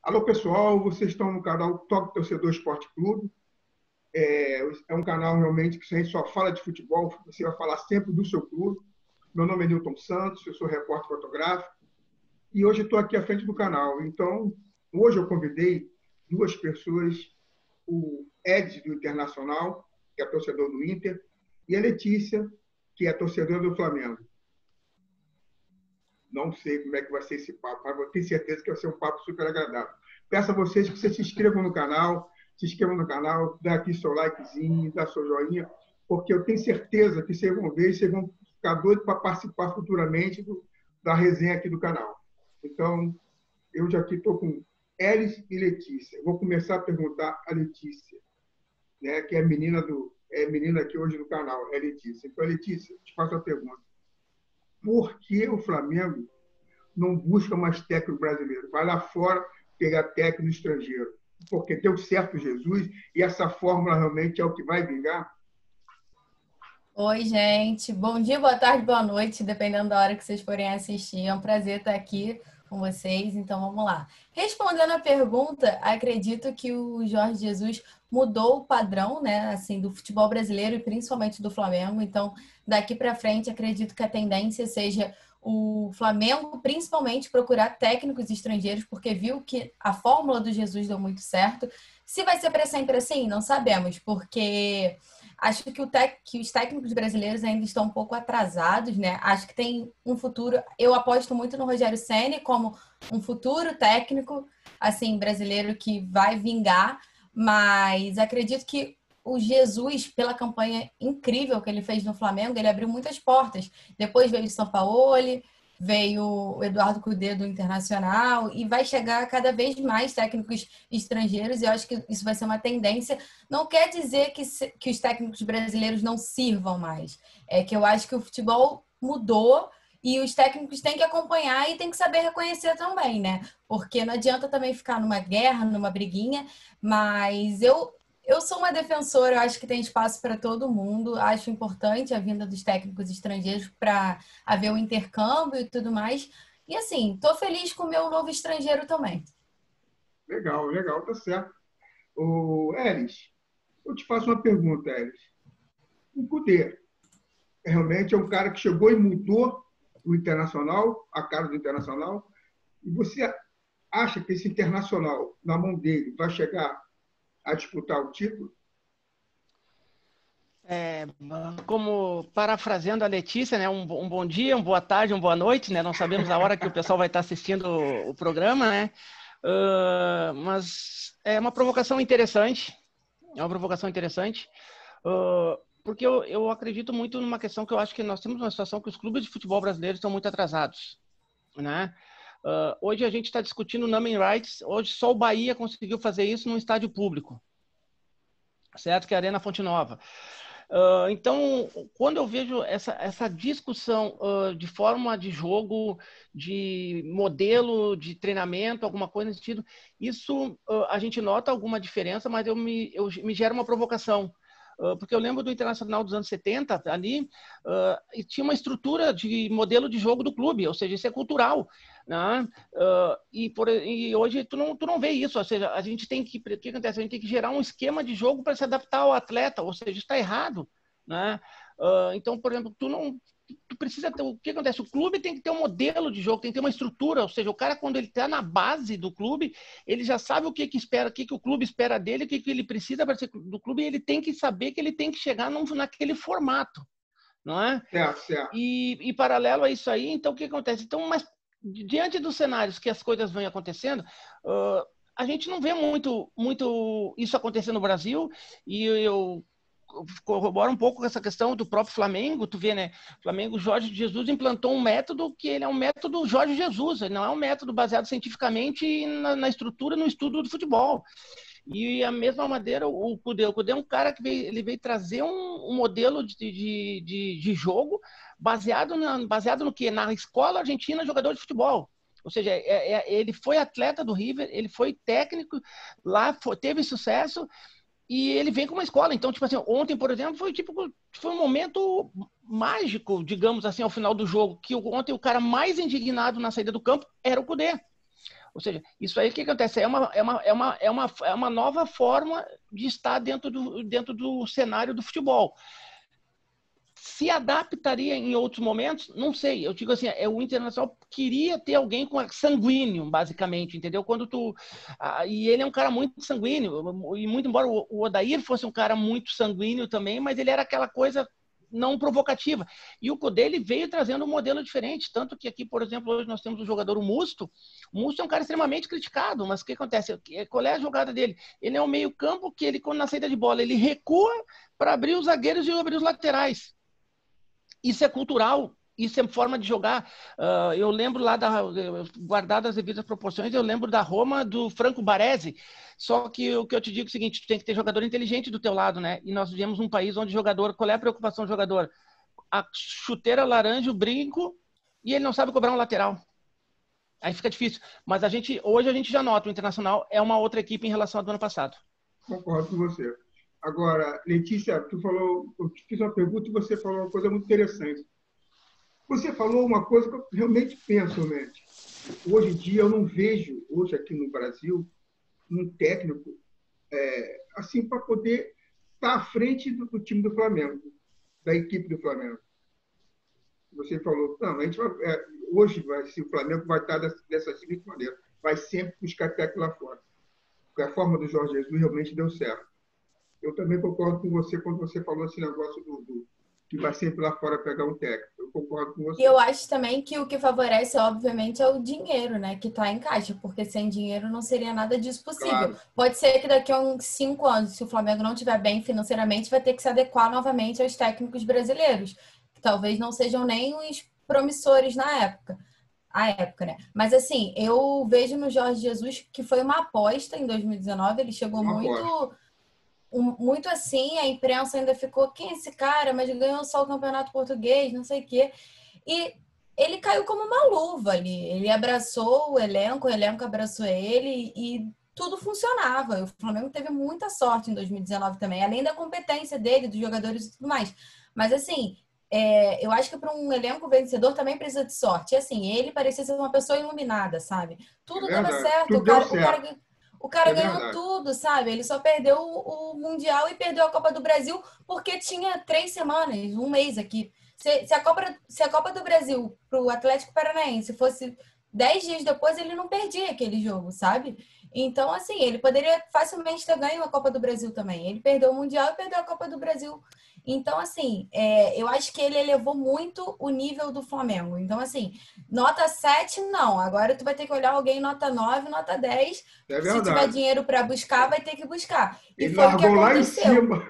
Alô, pessoal, vocês estão no canal Toque Torcedor Esporte Clube. É um canal realmente que a gente só fala de futebol, você vai falar sempre do seu clube. Meu nome é Nilton Santos, eu sou repórter fotográfico e hoje estou aqui à frente do canal. Então, hoje eu convidei duas pessoas, o Ed, do Internacional, que é torcedor do Inter, e a Letícia, que é torcedora do Flamengo. Não sei como é que vai ser esse papo, mas eu tenho certeza que vai ser um papo super agradável. Peço a vocês que vocês se inscrevam no canal, dá aqui seu likezinho, dá seu joinha, porque eu tenho certeza que vocês vão ver e vocês vão ficar doidos para participar futuramente da resenha aqui do canal. Então, eu já aqui estou com Elis e Letícia. Vou começar a perguntar a Letícia, né, que é menina aqui hoje no canal, é Letícia. Então, Letícia, te faço a pergunta. Por que o Flamengo não busca mais técnico brasileiro? Vai lá fora pegar técnico estrangeiro. Porque deu certo Jesus e essa fórmula realmente é o que vai vingar? Oi, gente. Bom dia, boa tarde, boa noite, dependendo da hora que vocês forem assistir. É um prazer estar aqui com vocês, então vamos lá. Respondendo a pergunta, acredito que o Jorge Jesus mudou o padrão, né, assim, do futebol brasileiro e principalmente do Flamengo. Então, daqui para frente, acredito que a tendência seja o Flamengo, principalmente, procurar técnicos estrangeiros, porque viu que a fórmula do Jesus deu muito certo. Se vai ser para sempre assim, não sabemos, porque acho que os técnicos brasileiros ainda estão um pouco atrasados, né? Acho que tem um futuro. Eu aposto muito no Rogério Ceni como um futuro técnico, assim, brasileiro que vai vingar, mas acredito que o Jesus, pela campanha incrível que ele fez no Flamengo, ele abriu muitas portas. Depois veio o Sampaoli, veio o Eduardo Cudê do Internacional e vai chegar cada vez mais técnicos estrangeiros e eu acho que isso vai ser uma tendência. Não quer dizer que os técnicos brasileiros não sirvam mais. É que eu acho que o futebol mudou e os técnicos têm que acompanhar e têm que saber reconhecer também, né? Porque não adianta também ficar numa guerra, numa briguinha, mas eu sou uma defensora, eu acho que tem espaço para todo mundo, acho importante a vinda dos técnicos estrangeiros para haver o intercâmbio e tudo mais. E assim, estou feliz com o meu novo estrangeiro também. Legal, legal, tá certo. O Elis, eu te faço uma pergunta, Elis. O Cudê realmente é um cara que chegou e mudou o Internacional, a cara do Internacional, e você acha que esse Internacional, na mão dele, vai chegar a disputar o título? Como parafraseando a Letícia, né, um bom dia, uma boa tarde, uma boa noite, né, não sabemos a hora que o pessoal vai estar assistindo o programa, né, mas é uma provocação interessante, porque eu acredito muito numa questão que eu acho que nós temos uma situação que os clubes de futebol brasileiros estão muito atrasados, né. Hoje a gente está discutindo naming rights, hoje só o Bahia conseguiu fazer isso num estádio público, certo? Que é a Arena Fonte Nova. Então, quando eu vejo essa discussão de forma de jogo, de modelo de treinamento, alguma coisa nesse sentido, isso a gente nota alguma diferença, mas me gera uma provocação. Porque eu lembro do Internacional dos anos 70, ali, e tinha uma estrutura de modelo de jogo do clube, ou seja, isso é cultural, né? E hoje tu não vê isso, ou seja, a gente tem que, o que acontece? A gente tem que gerar um esquema de jogo para se adaptar ao atleta, ou seja, está errado, né? Então, por exemplo, tu precisa ter, o que acontece? O clube tem que ter um modelo de jogo, tem que ter uma estrutura, ou seja, o cara quando ele está na base do clube, ele já sabe o que espera, o que o clube espera dele, o que ele precisa para ser do clube, e ele tem que saber que ele tem que chegar naquele formato, não é? Certo. E paralelo a isso aí, então o que acontece? Então, mas diante dos cenários que as coisas vão acontecendo, a gente não vê muito isso acontecer no Brasil, e eu corrobora um pouco com essa questão do próprio Flamengo. Tu vê, né? O Flamengo, Jorge Jesus implantou um método que ele é um método Jorge Jesus, ele não é um método baseado cientificamente na estrutura, no estudo do futebol. E a mesma maneira, o Cudê é um cara que veio trazer um modelo de jogo baseado no quê? Na escola argentina jogador de futebol. Ou seja, ele foi atleta do River, ele foi técnico lá, teve sucesso, e ele vem com uma escola. Então, tipo assim, ontem, por exemplo, foi um momento mágico, digamos assim, ao final do jogo, que ontem o cara mais indignado na saída do campo era o Cudê. Ou seja, isso aí o que acontece? É uma nova forma de estar dentro do cenário do futebol. Se adaptaria em outros momentos? Não sei. Eu digo assim, o Internacional queria ter alguém com sanguíneo, basicamente, entendeu? E ele é um cara muito sanguíneo, e muito embora o Odair fosse um cara muito sanguíneo também, mas ele era aquela coisa não provocativa. E o Cudê, ele veio trazendo um modelo diferente, tanto que aqui, por exemplo, hoje nós temos o jogador Musto. O Musto é um cara extremamente criticado, mas o que acontece? Qual é a jogada dele? Ele é um meio-campo que ele, quando na saída de bola, ele recua para abrir os zagueiros e abrir os laterais. Isso é cultural, isso é forma de jogar. Eu lembro lá, guardado as devidas proporções, eu lembro da Roma do Franco Baresi. Só que o que eu te digo é o seguinte, tu tem que ter jogador inteligente do teu lado, né? E nós vivemos um país onde qual é a preocupação do jogador? A chuteira laranja, o brinco, e ele não sabe cobrar um lateral. Aí fica difícil. Mas hoje a gente já nota, o Internacional é uma outra equipe em relação ao do ano passado. Concordo com você. Agora, Letícia, eu te fiz uma pergunta e você falou uma coisa muito interessante. Você falou uma coisa que eu realmente penso, realmente. Hoje em dia, eu não vejo, hoje aqui no Brasil, um técnico assim para poder estar à frente do time do Flamengo, da equipe do Flamengo. Você falou, não, a gente hoje se o Flamengo vai estar dessa seguinte maneira, vai sempre buscar técnico lá fora. Porque a forma do Jorge Jesus realmente deu certo. Eu também concordo com você quando você falou esse negócio que vai sempre lá fora pegar um técnico. Eu concordo com você. E eu acho também que o que favorece, obviamente, é o dinheiro, né? Que está em caixa, porque sem dinheiro não seria nada disso possível. Claro. Pode ser que daqui a uns 5 anos, se o Flamengo não estiver bem financeiramente, vai ter que se adequar novamente aos técnicos brasileiros, que talvez não sejam nem os promissores na época. Né? Mas assim, eu vejo no Jorge Jesus que foi uma aposta em 2019, ele chegou muito assim, a imprensa ainda ficou, quem é esse cara? Mas ganhou só o Campeonato Português, não sei o quê. E ele caiu como uma luva ali. Ele abraçou o elenco abraçou ele e tudo funcionava. O Flamengo teve muita sorte em 2019 também, além da competência dele, dos jogadores e tudo mais. Mas assim, eu acho que para um elenco vencedor também precisa de sorte. E assim, ele parecia ser uma pessoa iluminada, sabe? Tudo dava certo. Tudo deu certo. O cara ganhou tudo, sabe? Ele só perdeu o Mundial e perdeu a Copa do Brasil porque tinha 3 semanas, um mês aqui. Se a Copa do Brasil para o Atlético Paranaense fosse 10 dias depois, ele não perdia aquele jogo, sabe? Então, assim, ele poderia facilmente ter ganho a Copa do Brasil também. Ele perdeu o Mundial e perdeu a Copa do Brasil. Então, assim, eu acho que ele elevou muito o nível do Flamengo. Então, assim, nota 7, não. Agora tu vai ter que olhar alguém nota 9, nota 10. Se tiver dinheiro para buscar, vai ter que buscar. E ele foi o que aconteceu. Lá em cima.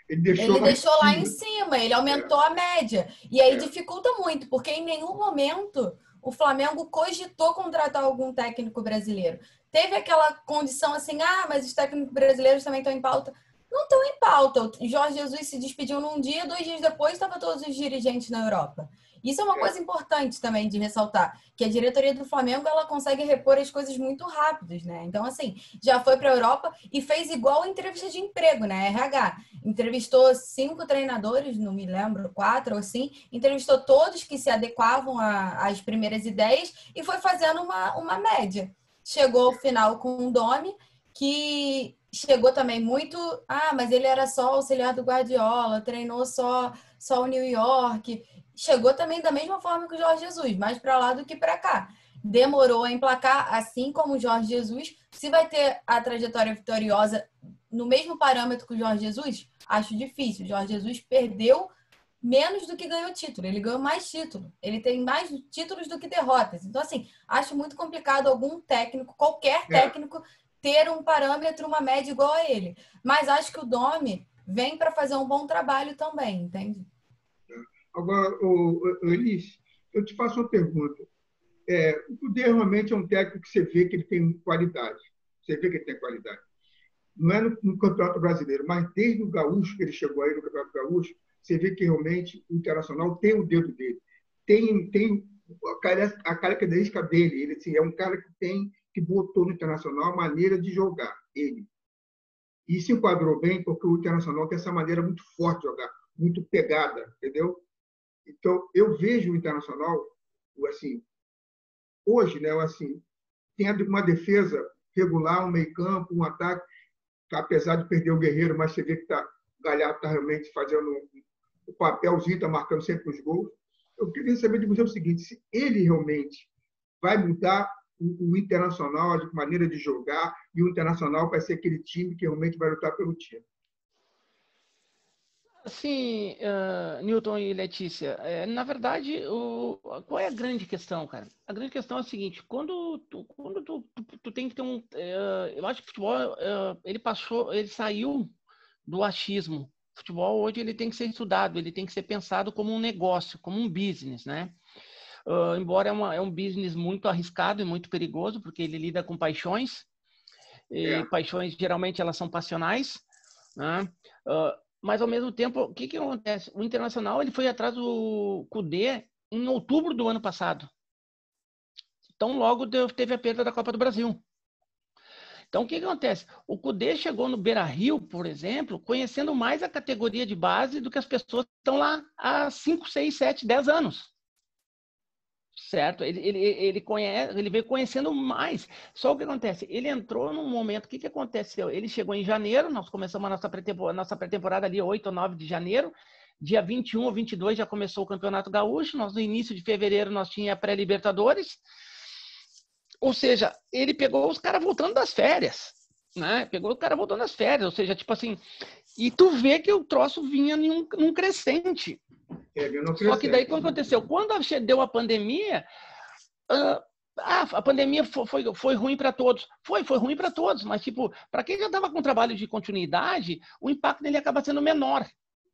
Ele deixou lá em cima, ele aumentou a média. E aí dificulta muito, porque em nenhum momento o Flamengo cogitou contratar algum técnico brasileiro. Teve aquela condição assim, mas os técnicos brasileiros também estão em pauta. Não estão em pauta. O Jorge Jesus se despediu num dia, 2 dias depois estavam todos os dirigentes na Europa. Isso é uma coisa importante também de ressaltar, que a diretoria do Flamengo ela consegue repor as coisas muito rápidas, né? Então, assim, já foi para a Europa e fez igual a entrevista de emprego, né? RH. Entrevistou 5 treinadores, não me lembro, 4 ou assim, entrevistou todos que se adequavam às primeiras ideias e foi fazendo uma média. Chegou ao final com um Domi, que chegou também muito... mas ele era só auxiliar do Guardiola, treinou só o New York... Chegou também da mesma forma que o Jorge Jesus, mais para lá do que para cá. Demorou a emplacar, assim como o Jorge Jesus. Se vai ter a trajetória vitoriosa no mesmo parâmetro que o Jorge Jesus, acho difícil. O Jorge Jesus perdeu menos do que ganhou título. Ele ganhou mais título. Ele tem mais títulos do que derrotas. Então, assim, acho muito complicado algum técnico, qualquer técnico, ter um parâmetro, uma média igual a ele. Mas acho que o Domi vem para fazer um bom trabalho também, entende? Agora, Elis, eu te faço uma pergunta. O Cudê realmente é um técnico que você vê que ele tem qualidade. Você vê que ele tem qualidade. Não é no Campeonato Brasileiro, mas desde o Gaúcho, que ele chegou aí no Campeonato Gaúcho, você vê que realmente o Internacional tem o dedo dele. Tem a característica dele. Ele assim, é um cara que botou no Internacional a maneira de jogar, ele. E se enquadrou bem porque o Internacional tem essa maneira muito forte de jogar, muito pegada, entendeu? Então, eu vejo o Internacional, assim, hoje, né, assim, tem uma defesa regular, um meio-campo, um ataque, que, apesar de perder o Guerreiro, mas você vê que o Galhardo está realmente fazendo o papelzinho, está marcando sempre os gols. Eu queria saber de você o seguinte: se ele realmente vai mudar o Internacional, a maneira de jogar, e o Internacional vai ser aquele time que realmente vai lutar pelo título. Assim, Newton e Letícia, na verdade, qual é a grande questão, cara? A grande questão é a seguinte: quando tu tem que ter um, eu acho que o futebol ele saiu do achismo. O futebol hoje ele tem que ser estudado, ele tem que ser pensado como um negócio, como um business, né? Embora é um business muito arriscado e muito perigoso, porque ele lida com paixões, e paixões geralmente elas são passionais, né? Mas ao mesmo tempo, o que acontece? O Internacional ele foi atrás do Kudê em outubro do ano passado. Então logo teve a perda da Copa do Brasil. Então o que acontece? O Kudê chegou no Beira-Rio, por exemplo, conhecendo mais a categoria de base do que as pessoas que estão lá há 5, 6, 7, 10 anos. Certo? Ele conhece, ele veio conhecendo mais. Só o que acontece? Ele entrou num momento, o que aconteceu? Ele chegou em janeiro, nós começamos a nossa pré-temporada ali 8 ou 9 de janeiro, dia 21 ou 22 já começou o Campeonato Gaúcho, nós no início de fevereiro nós tínhamos a pré-Libertadores, ou seja, ele pegou os caras voltando das férias, né? Pegou o cara voltando das férias, ou seja, tipo assim, e tu vê que o troço vinha num crescente. Só que daí, quando aconteceu? Quando deu a pandemia, a pandemia foi ruim para todos. Foi ruim para todos, mas tipo, para quem já estava com trabalho de continuidade, o impacto dele acaba sendo menor.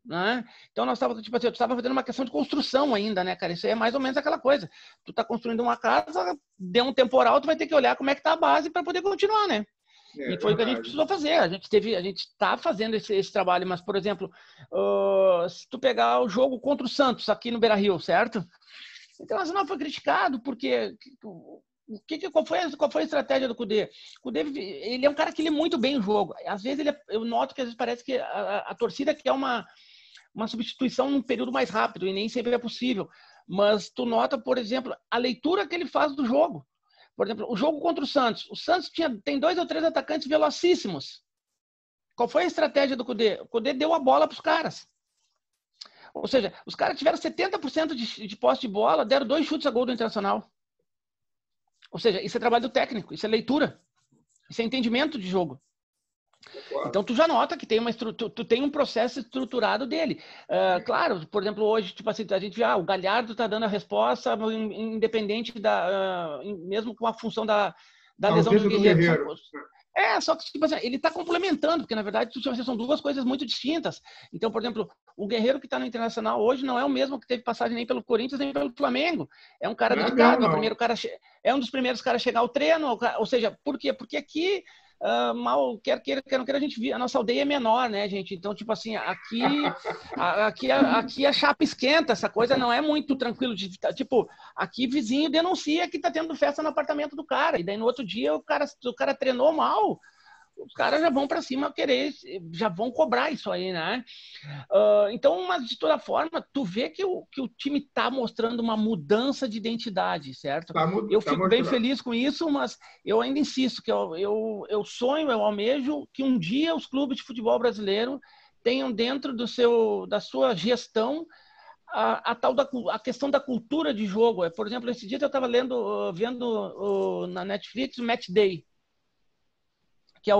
Né? Então, nós estávamos, tipo assim, eu estava fazendo uma questão de construção ainda, né, cara? Isso aí é mais ou menos aquela coisa. Tu está construindo uma casa, deu um temporal, tu vai ter que olhar como é que está a base para poder continuar, né? E foi o que a gente precisou fazer. A gente está fazendo esse trabalho, mas, por exemplo, se tu pegar o jogo contra o Santos aqui no Beira-Rio, certo? O Internacional foi criticado porque qual foi a estratégia do Kudê? O Kudê, ele é um cara que lê muito bem o jogo. Às vezes eu noto que às vezes parece que a torcida quer uma substituição num período mais rápido e nem sempre é possível. Mas tu nota, por exemplo, a leitura que ele faz do jogo. Por exemplo, o jogo contra o Santos tem 2 ou 3 atacantes velocíssimos. Qual foi a estratégia do Kudê? O Kudê deu a bola para os caras. Ou seja, os caras tiveram 70% de posse de bola, deram 2 chutes a gol do Internacional. Ou seja, isso é trabalho do técnico, isso é leitura, isso é entendimento de jogo. Então, tu já nota que tu tem um processo estruturado dele. Claro, por exemplo, hoje, tipo assim, a gente vê, o Galhardo está dando a resposta, independente mesmo com a função da lesão do Guerreiro. Só que tipo assim, ele está complementando, porque na verdade são 2 coisas muito distintas. Então, por exemplo, o Guerreiro que está no Internacional hoje não é o mesmo que teve passagem nem pelo Corinthians nem pelo Flamengo. É um cara dedicado, é um dos primeiros caras a chegar ao treino. Ou seja, por quê? Porque aqui mal quer não queira, a nossa aldeia é menor, né, gente? Então, tipo assim, aqui a chapa esquenta, essa coisa não é muito tranquilo. Tipo, aqui vizinho denuncia que tá tendo festa no apartamento do cara, e daí no outro dia o cara treinou mal, os caras já vão para cima já vão cobrar isso aí, né? Então, mas de toda forma, tu vê que o time está mostrando uma mudança de identidade, certo? Eu fico bem feliz com isso, mas eu ainda insisto que eu sonho, eu almejo que um dia os clubes de futebol brasileiro tenham dentro da sua gestão a questão da cultura de jogo. Por exemplo, esse dia eu estava vendo na Netflix o Match Day, que é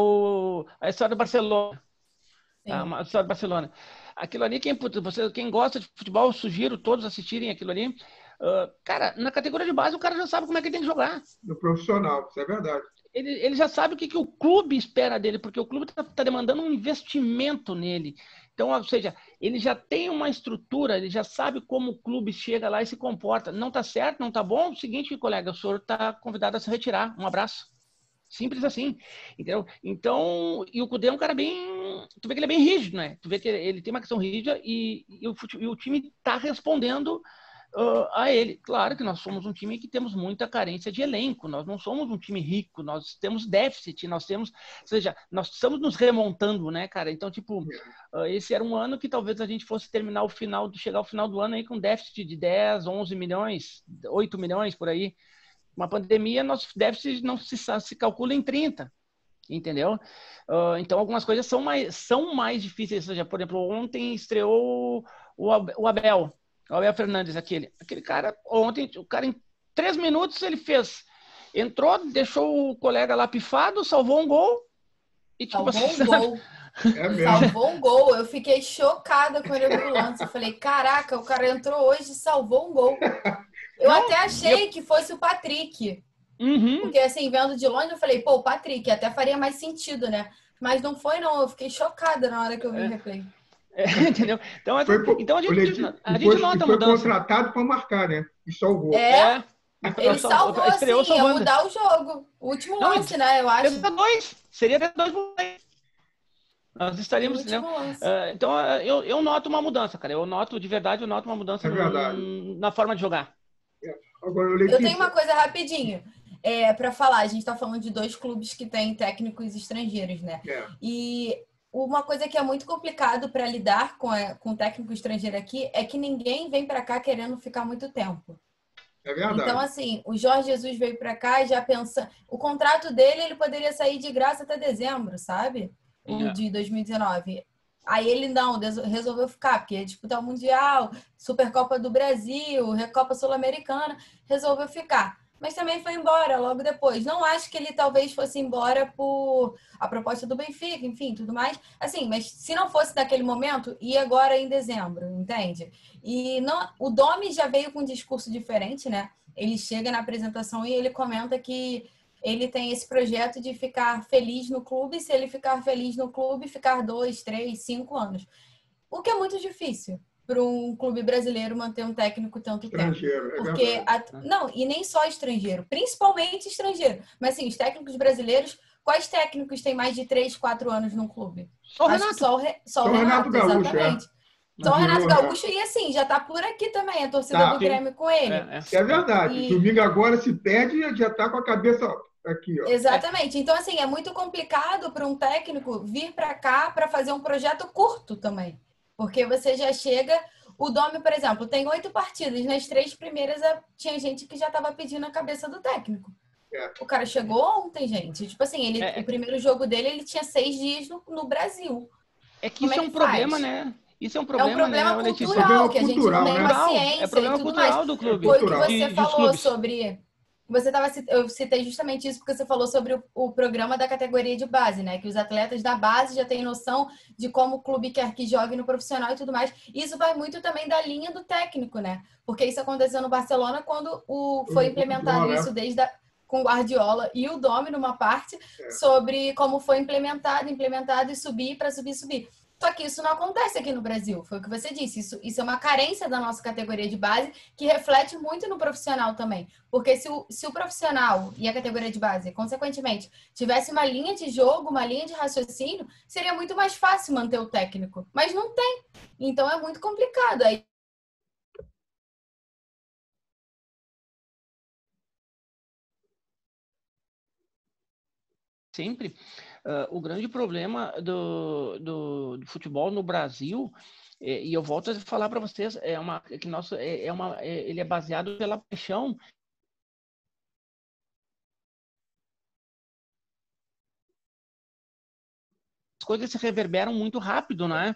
a história do Barcelona. A história do Barcelona. Aquilo ali, quem gosta de futebol, eu sugiro todos assistirem aquilo ali. Cara, na categoria de base, o cara já sabe como é que ele tem que jogar. No profissional, isso é verdade. Ele já sabe o que o clube espera dele, porque o clube está demandando um investimento nele. Então, ou seja, ele já tem uma estrutura, ele já sabe como o clube chega lá e se comporta. Não está certo, não está bom? O seguinte, colega, o senhor está convidado a se retirar. Um abraço. Simples assim, entendeu? Então, e o Kudê é um cara bem... Tu vê que ele é bem rígido, né? Tu vê que ele tem uma questão rígida e o time está respondendo a ele. Claro que nós somos um time que temos muita carência de elenco, nós não somos um time rico, nós temos déficit, ou seja, nós estamos nos remontando, né, cara? Então, tipo, esse era um ano que talvez a gente fosse chegar ao final do ano aí com déficit de 10, 11 milhões, 8 milhões por aí. Uma pandemia não se calcula em 30, entendeu? Então, algumas coisas são mais difíceis. Ou seja, por exemplo, ontem estreou o Abel Fernandes, aquele cara. Ontem, o cara em 3 minutos ele entrou, deixou o colega lá pifado, salvou um gol. E, tipo, salvou um gol. É mesmo. Salvou um gol. Eu fiquei chocada quando eu vi o lance. Eu falei, caraca, o cara entrou hoje e salvou um gol. Eu até achei que fosse o Patrick. Uhum. Porque, assim, vendo de longe, eu falei, pô, o Patrick, até faria mais sentido, né? Mas não foi, não. Eu fiquei chocada na hora que eu vi o replay. Entendeu? Então, a gente nota a mudança. Foi contratado para marcar, né? E salvou. Ele salvou, estreou assim, ia mudar o jogo. O último lance, né? Eu acho. Seria 2. Nós estaríamos... Então, eu noto uma mudança, cara. Eu noto uma mudança na forma de jogar. Agora, eu tenho uma coisa rapidinho para falar. A gente está falando de 2 clubes que têm técnicos estrangeiros, né? E uma coisa que é muito complicado para lidar com técnico estrangeiro aqui é que ninguém vem para cá querendo ficar muito tempo. É verdade. Então, assim, o Jorge Jesus veio para cá e já pensa... O contrato dele, ele poderia sair de graça até dezembro, sabe? O de 2019. Aí ele não, resolveu ficar, porque ia disputar o Mundial, Supercopa do Brasil, Recopa Sul-Americana, resolveu ficar. Mas também foi embora logo depois. Não acho que ele talvez fosse embora por a proposta do Benfica, enfim, tudo mais. Assim, mas se não fosse naquele momento, ia agora em dezembro, entende? E não, o Domi já veio com um discurso diferente, né? Ele chega na apresentação e ele comenta que ele tem esse projeto de ficar feliz no clube, se ele ficar feliz no clube, ficar 2, 3, 5 anos. O que é muito difícil para um clube brasileiro manter um técnico tanto tempo. Porque não, e nem só estrangeiro, principalmente estrangeiro. Mas assim, os técnicos brasileiros, quais técnicos têm mais de 3, 4 anos num clube? Só o Acho Renato. que só o Renato, Gaúcho, exatamente. Só o Renato Gaúcho e assim, já tá por aqui também, a torcida do Grêmio com ele. É verdade. Domingo agora se perde e já tá com a cabeça aqui, ó. Exatamente. Então, assim, é muito complicado para um técnico vir para cá para fazer um projeto curto também. Porque você já chega... O Domi, por exemplo, tem 8 partidas. Nas 3 primeiras, tinha gente que já estava pedindo a cabeça do técnico. O cara chegou ontem, gente. Tipo assim, o primeiro jogo dele, ele tinha 6 dias no Brasil. É que isso é um problema, né? Isso é um problema, né, cultural, que a gente não tem uma ciência. É problema e tudo cultural mais. do clube. Foi o que você falou sobre... Eu citei justamente isso porque você falou sobre o programa da categoria de base, né? Que os atletas da base já têm noção de como o clube quer que jogue no profissional e tudo mais. Isso vai muito também da linha do técnico, né? Porque isso aconteceu no Barcelona quando foi implementado isso com o Guardiola e o Domi numa parte sobre como foi implementado e subir para subir. Só que isso não acontece aqui no Brasil, foi o que você disse. Isso é uma carência da nossa categoria de base que reflete muito no profissional também. Porque se o profissional e a categoria de base, consequentemente, tivesse uma linha de jogo, uma linha de raciocínio, seria muito mais fácil manter o técnico. Mas não tem. Então é muito complicado. Aí sempre. O grande problema do futebol no Brasil, e eu volto a falar para vocês, ele é baseado pela paixão. As coisas se reverberam muito rápido, né?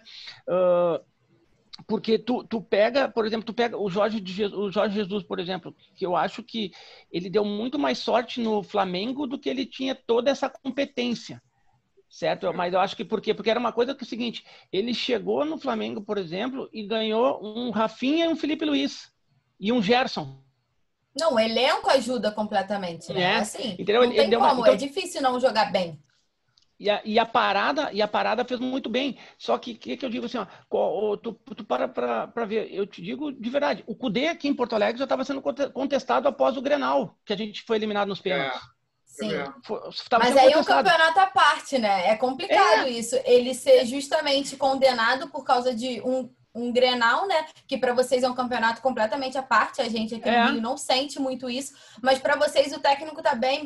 Porque tu pega, por exemplo, o Jorge Jesus, por exemplo, que eu acho que ele deu muito mais sorte no Flamengo do que ele tinha toda essa competência. Certo? Mas eu acho que por quê? Porque era uma coisa que é o seguinte, ele chegou no Flamengo, por exemplo, e ganhou um Rafinha e um Felipe Luiz. E um Gerson. Não, o elenco ajuda completamente, né? Assim, entendeu? Não tem como, é difícil não jogar bem. E a parada fez muito bem. Só que eu digo assim, ó, tu para ver, eu te digo de verdade, o Cudê aqui em Porto Alegre já estava sendo contestado após o Grenal, que a gente foi eliminado nos pênaltis. Sim. Mas aí é um campeonato à parte, né? É complicado isso. Ele ser justamente condenado por causa de um Grenal, né? Que para vocês é um campeonato completamente à parte. A gente aqui no Rio não sente muito isso. Mas para vocês o técnico tá bem.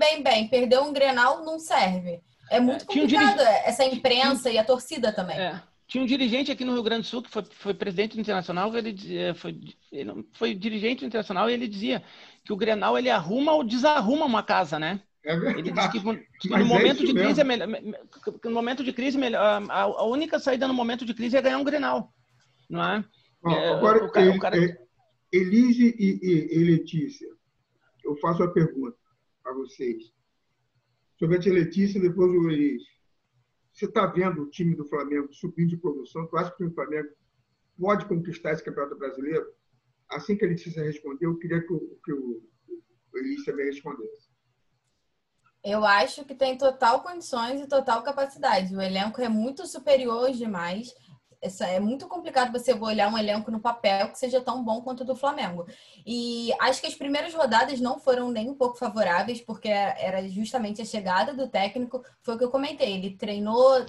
Perdeu um Grenal, não serve. É muito complicado essa imprensa e a torcida também. Tinha um dirigente aqui no Rio Grande do Sul que foi presidente do Internacional, foi dirigente do Internacional e ele dizia que o Grenal ele arruma ou desarruma uma casa, né? É verdade. Ele disse que no Mas momento de isso crise mesmo. no momento de crise a única saída no momento de crise é ganhar um Grenal, não é? Ó, agora, Elise e Letícia, eu faço a pergunta para vocês. Sobre a Letícia e depois o Elise. Você está vendo o time do Flamengo subindo de produção? Tu acha que o time do Flamengo pode conquistar esse Campeonato Brasileiro? Assim que a Letícia respondeu, eu queria que o Elise também respondesse. Eu acho que tem total condições e total capacidade. O elenco é muito superior aos demais. É muito complicado você olhar um elenco no papel que seja tão bom quanto o do Flamengo. E acho que as primeiras rodadas não foram nem um pouco favoráveis, porque era justamente a chegada do técnico. Foi o que eu comentei. Ele treinou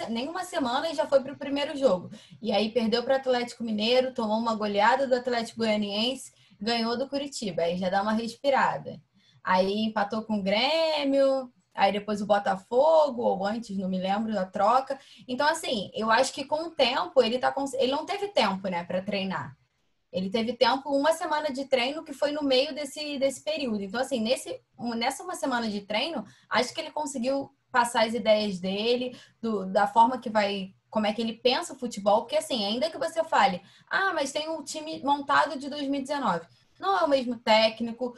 nem uma semana e já foi para o primeiro jogo. E aí perdeu para o Atlético Mineiro, tomou uma goleada do Atlético Goianiense, ganhou do Curitiba. Aí já dá uma respirada. Aí empatou com o Grêmio, aí depois o Botafogo, ou antes, não me lembro da troca. Então, assim, eu acho que com o tempo, ele não teve tempo, né, para treinar. Ele teve tempo, uma semana de treino, que foi no meio desse período. Então, assim, nessa uma semana de treino, acho que ele conseguiu passar as ideias dele, da forma que como é que ele pensa o futebol, porque, assim, ainda que você fale, mas tem um time montado de 2019. Não é o mesmo técnico,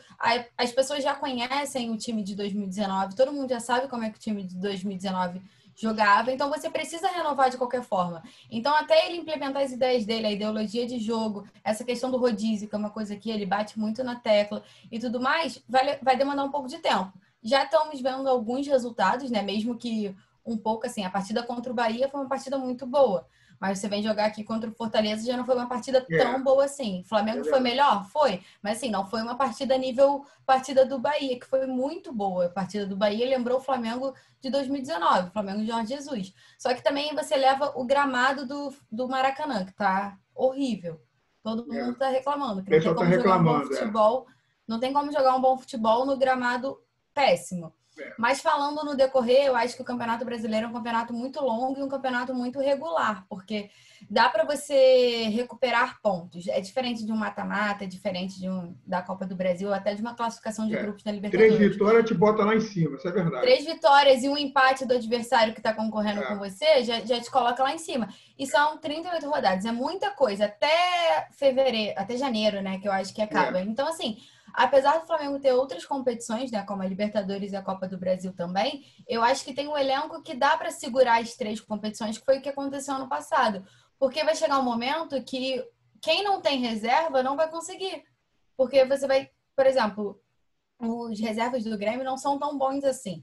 as pessoas já conhecem o time de 2019, todo mundo já sabe como é que o time de 2019 jogava, então você precisa renovar de qualquer forma. Então, até ele implementar as ideias dele, a ideologia de jogo, essa questão do rodízio, que é uma coisa que ele bate muito na tecla e tudo mais, vai demandar um pouco de tempo. Já estamos vendo alguns resultados, né? Mesmo que um pouco assim, a partida contra o Bahia foi uma partida muito boa. Mas você vem jogar aqui contra o Fortaleza, já não foi uma partida tão boa assim. O Flamengo foi melhor? Foi. Mas assim, não foi uma partida nível partida do Bahia, que foi muito boa. A partida do Bahia lembrou o Flamengo de 2019, o Flamengo de Jorge Jesus. Só que também você leva o gramado do Maracanã, que tá horrível. Todo mundo tá reclamando. Que não tem como jogar um bom futebol. Não tem como jogar um bom futebol no gramado péssimo. Mas falando no decorrer, eu acho que o Campeonato Brasileiro é um campeonato muito longo e um campeonato muito regular, porque dá para você recuperar pontos. É diferente de um mata-mata, é diferente da Copa do Brasil, até de uma classificação de grupos da Libertadores. 3 vitórias te bota lá em cima, isso é verdade. 3 vitórias e um empate do adversário que está concorrendo com você já te coloca lá em cima. E são 38 rodadas, é muita coisa. Até janeiro, né, que eu acho que acaba. Então, assim, apesar do Flamengo ter outras competições, né, como a Libertadores e a Copa do Brasil também, eu acho que tem um elenco que dá para segurar as 3 competições, que foi o que aconteceu ano passado. Porque vai chegar um momento que quem não tem reserva não vai conseguir. Porque você vai, por exemplo, os reservas do Grêmio não são tão bons assim.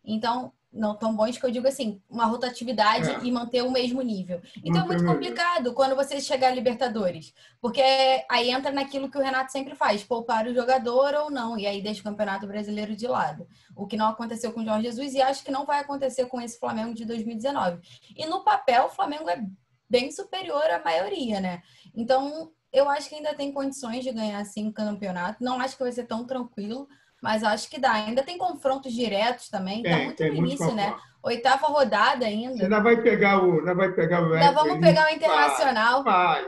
Então, não tão bons que eu digo assim, uma rotatividade e manter o mesmo nível. Então é muito complicado quando você chegar a Libertadores, porque aí entra naquilo que o Renato sempre faz, poupar o jogador ou não, e aí deixa o Campeonato Brasileiro de lado. O que não aconteceu com o Jorge Jesus e acho que não vai acontecer com esse Flamengo de 2019. E no papel, o Flamengo é bem superior à maioria, né? Então, eu acho que ainda tem condições de ganhar, sim, o campeonato. Não acho que vai ser tão tranquilo, mas acho que dá. Ainda tem confrontos diretos também. Tá muito no início, né? 8ª rodada ainda. Você ainda vai pegar o... Ainda vamos pegar o Internacional. Vai.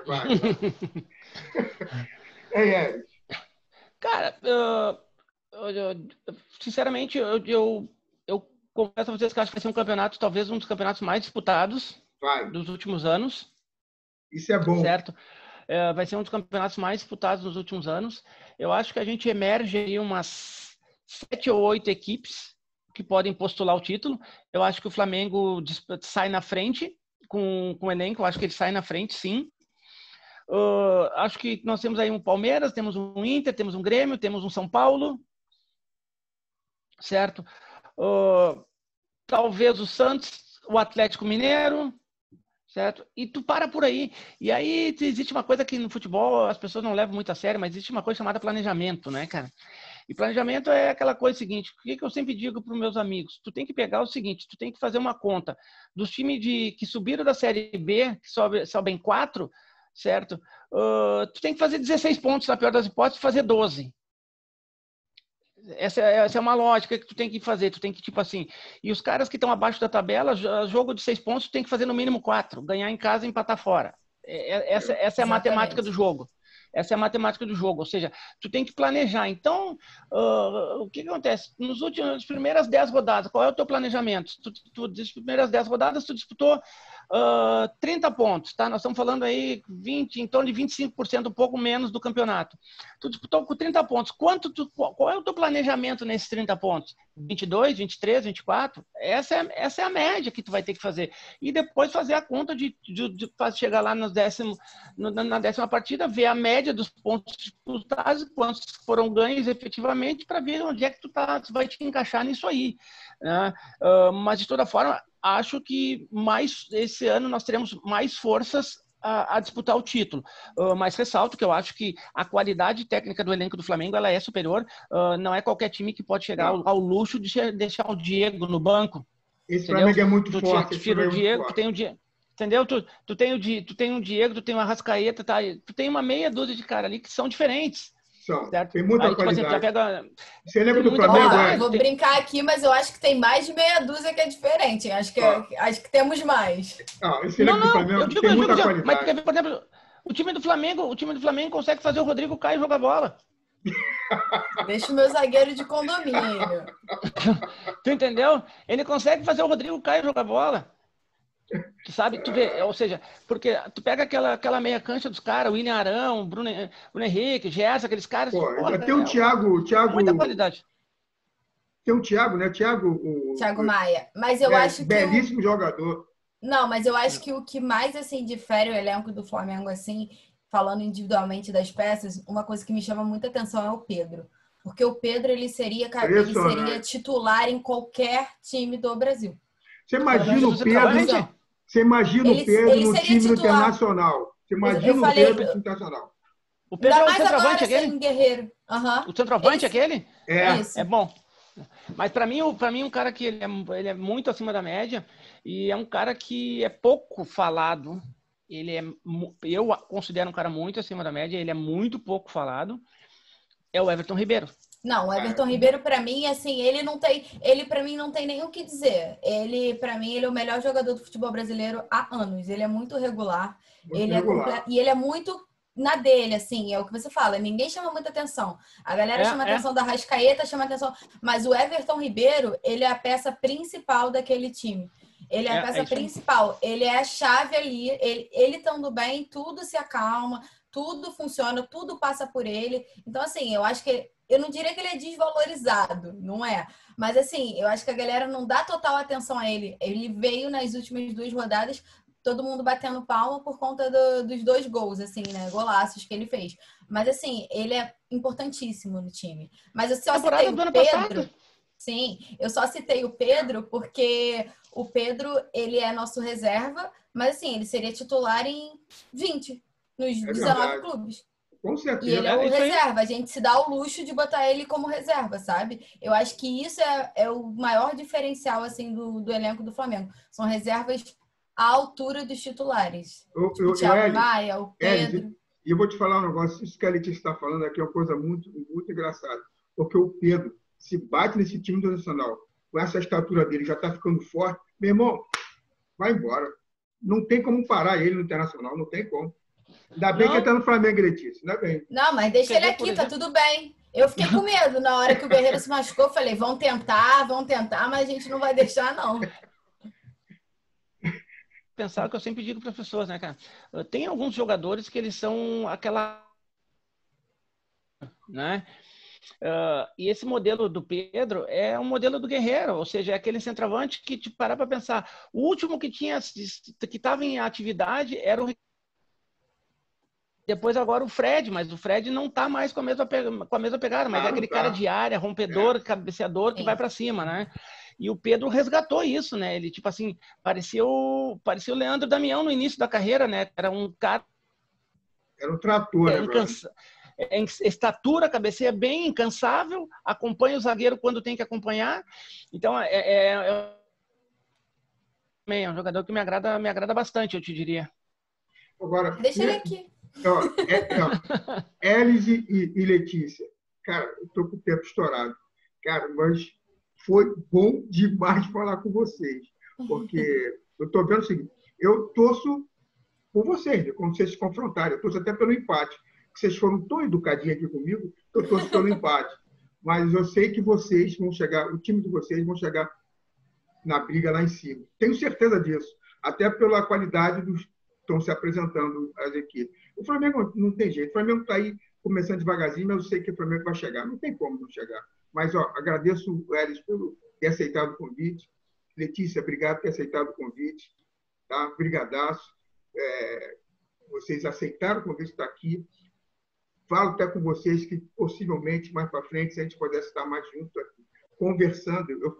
Eric. Cara, sinceramente, eu confesso a vocês que acho que vai ser um campeonato, talvez um dos campeonatos mais disputados dos últimos anos. Isso é bom. Certo? Vai ser um dos campeonatos mais disputados nos últimos anos. Eu acho que a gente emerge aí umas 7 ou 8 equipes que podem postular o título. Eu acho que o Flamengo sai na frente com o elenco. Eu acho que ele sai na frente, sim. Acho que nós temos aí um Palmeiras, temos um Inter, temos um Grêmio, temos um São Paulo. Certo? Talvez o Santos, o Atlético Mineiro. Certo? E tu para por aí. E aí existe uma coisa que no futebol as pessoas não levam muito a sério, mas existe uma coisa chamada planejamento, né, cara? E planejamento é aquela coisa seguinte, o que eu sempre digo para os meus amigos? Tu tem que pegar o seguinte, tu tem que fazer uma conta dos times que subiram da Série B, que sobem 4, certo? Tu tem que fazer 16 pontos, na pior das hipóteses, fazer 12. Essa é uma lógica que tu tem que fazer. Tu tem que, tipo assim... E os caras que estão abaixo da tabela, jogo de 6 pontos, tu tem que fazer no mínimo 4. Ganhar em casa e empatar fora. Essa é a matemática do jogo. Essa é a matemática do jogo. Ou seja, tu tem que planejar. Então, o que acontece? Nas primeiras 10 rodadas, qual é o teu planejamento? Nas primeiras 10 rodadas, tu disputou 30 pontos, tá? Nós estamos falando aí em torno de 25%, um pouco menos do campeonato. Tu disputou com 30 pontos. Qual é o teu planejamento nesses 30 pontos? 22, 23, 24? Essa é a média que tu vai ter que fazer. E depois fazer a conta de chegar lá na 10ª partida, ver a média dos pontos disputados, quantos foram ganhos efetivamente, para ver onde é que tu vai te encaixar nisso aí, né? Mas, de toda forma, acho que esse ano nós teremos mais forças a disputar o título. Mas ressalto que eu acho que a qualidade técnica do elenco do Flamengo ela é superior. Não é qualquer time que pode chegar ao luxo de deixar o Diego no banco. Esse Flamengo é muito forte. Tira o Diego, tu tem o Diego. Entendeu? Tu tem um Diego, tu tem uma Arrascaeta, tá? Tu tem uma meia dúzia de cara ali que são diferentes. Tem muita aí, qualidade. Tipo assim, já pega... Você lembra do Flamengo? Vou brincar aqui, mas eu acho que tem mais de meia dúzia que é diferente. Acho que temos mais. Esse elenco do Flamengo tem muita qualidade. Mas, por exemplo, o time do Flamengo consegue fazer o Rodrigo Caio jogar bola. Deixa o meu zagueiro de condomínio. Tu entendeu? Ele consegue fazer o Rodrigo Caio jogar bola. Tu sabe, tu vê, ou seja, porque tu pega aquela meia cancha dos caras, o William Arão, Bruno Henrique, Gerson, aqueles caras. Tem o Thiago. Muita qualidade. Tem o Thiago, né? Thiago Maia. Mas eu acho que. Belíssimo jogador. Não, mas eu acho que o que mais assim difere o elenco do Flamengo, assim, falando individualmente das peças, uma coisa que me chama muita atenção é o Pedro. Porque o Pedro ele seria titular em qualquer time do Brasil. Você imagina o Pedro. Você imagina o Pedro no time internacional. Você imagina o Pedro no internacional. O Pedro é o centroavante aquele? Guerreiro. O centroavante aquele? É bom. Mas para mim um cara que ele é muito acima da média e é um cara que é pouco falado. Eu considero um cara muito acima da média. Ele é muito pouco falado. É o Everton Ribeiro. Não, o Everton Ribeiro, para mim, assim, ele para mim não tem nem o que dizer. Para mim, ele é o melhor jogador do futebol brasileiro há anos. Ele é muito regular, e ele é muito na dele, assim, é o que você fala, ninguém chama muita atenção. A galera chama atenção da Arrascaeta, chama atenção, mas o Everton Ribeiro, ele é a peça principal daquele time. Ele é a peça principal, ele é a chave ali, ele estando bem, tudo se acalma, tudo funciona, tudo passa por ele. Então, assim, eu acho que eu não diria que ele é desvalorizado, não é? Mas, assim, eu acho que a galera não dá total atenção a ele. Ele veio nas últimas 2 rodadas, todo mundo batendo palma por conta dos 2 gols, assim, né? Golaços que ele fez. Mas, assim, ele é importantíssimo no time. Mas eu só citei o Pedro. Sim, eu só citei o Pedro porque o Pedro, ele é nosso reserva, mas, assim, ele seria titular em 20, nos 19 clubes. Com certeza. E ele é o reserva. A gente se dá o luxo de botar ele como reserva, sabe? Eu acho que isso é o maior diferencial, assim, do elenco do Flamengo. São reservas à altura dos titulares. O Thiago Maia, o Pedro. E eu vou te falar um negócio. Isso que a Letícia está falando aqui é uma coisa muito, muito engraçada. Porque o Pedro se bate nesse time internacional. Com essa estatura dele, já está ficando forte. Meu irmão, vai embora. Não tem como parar ele no internacional. Não tem como. Ainda bem que ele está no Flamengo, Letícia. Ainda bem. Não, mas deixa ele aqui, tá tudo bem. Eu fiquei com medo na hora que o Guerreiro se machucou. Eu falei, vão tentar, mas a gente não vai deixar, não. Pensar que eu sempre digo para as pessoas, né, cara? Tem alguns jogadores que eles são aquela... né? E esse modelo do Pedro é um modelo do Guerreiro, ou seja, é aquele centroavante que te parar para pensar. O último que estava em atividade era o depois agora o Fred, mas o Fred não está mais com a mesma pegada, mas é aquele cara de área, rompedor, cabeceador que vai para cima, né? E o Pedro resgatou isso, né? Ele, tipo assim, parecia o Leandro Damião no início da carreira, né? Era um cara... Era um trator, né? Estatura, cabeceia bem, incansável, acompanha o zagueiro quando tem que acompanhar. Então, é um jogador que me agrada bastante, eu te diria. Agora, deixa ele aqui. Élise e Letícia. Cara, eu tô com o tempo estourado. Cara, mas foi bom demais falar com vocês, porque eu estou vendo o seguinte, eu torço por vocês, né? Quando vocês se confrontarem, eu torço até pelo empate. Vocês foram tão educadinhos aqui comigo, eu torço pelo empate. Mas eu sei que vocês vão chegar, o time de vocês vão chegar na briga lá em cima. Tenho certeza disso, até pela qualidade dos que estão se apresentando as equipes. O Flamengo não tem jeito, o Flamengo está aí começando devagarzinho, mas eu sei que o Flamengo vai chegar, não tem como não chegar. Mas agradeço o Elis por ter aceitado o convite. Letícia, obrigado por ter aceitado o convite. Tá? Brigadaço. Vocês aceitaram o convite de estar aqui. Falo até com vocês que possivelmente mais para frente, se a gente pudesse estar mais junto aqui, conversando, eu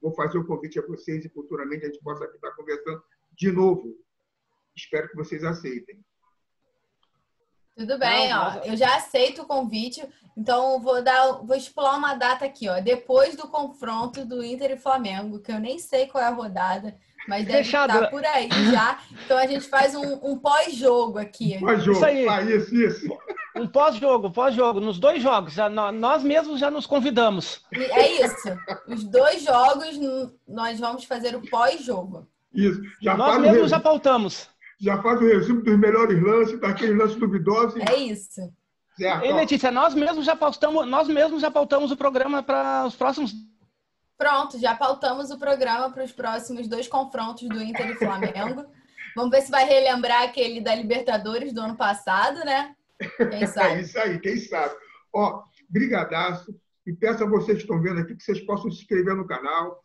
vou fazer o convite a vocês e futuramente a gente possa aqui estar conversando de novo. Espero que vocês aceitem. Tudo bem, ó. Eu já aceito o convite, então vou estipular uma data aqui, ó. Depois do confronto do Inter e Flamengo, que eu nem sei qual é a rodada, mas deve estar por aí já. Então a gente faz um pós-jogo aqui. Pós-jogo. Isso aí. Isso. Um pós-jogo, nos 2 jogos. Nós mesmos já nos convidamos. É isso. Os 2 jogos, nós vamos fazer o pós-jogo. Isso. Nós mesmos já pautamos. Já faz o resumo dos melhores lances, daqueles lances duvidosos. É isso. Certo. E, Letícia, nós mesmos já pautamos o programa para os próximos... Pronto, já pautamos o programa para os próximos 2 confrontos do Inter e Flamengo. Vamos ver se vai relembrar aquele da Libertadores do ano passado, né? Quem sabe? É isso aí, quem sabe. Ó, brigadaço. E peço a vocês que estão vendo aqui que vocês possam se inscrever no canal,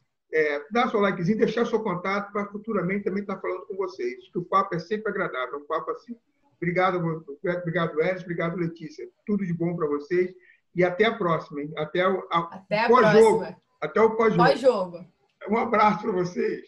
dar seu likezinho, deixar seu contato para futuramente também estar falando com vocês. Que o papo é sempre agradável, um papo assim. Obrigado, Elis, obrigado, Letícia. Tudo de bom para vocês. E até a próxima, hein? Até o pós-jogo. Até o pós-jogo. Um abraço para vocês.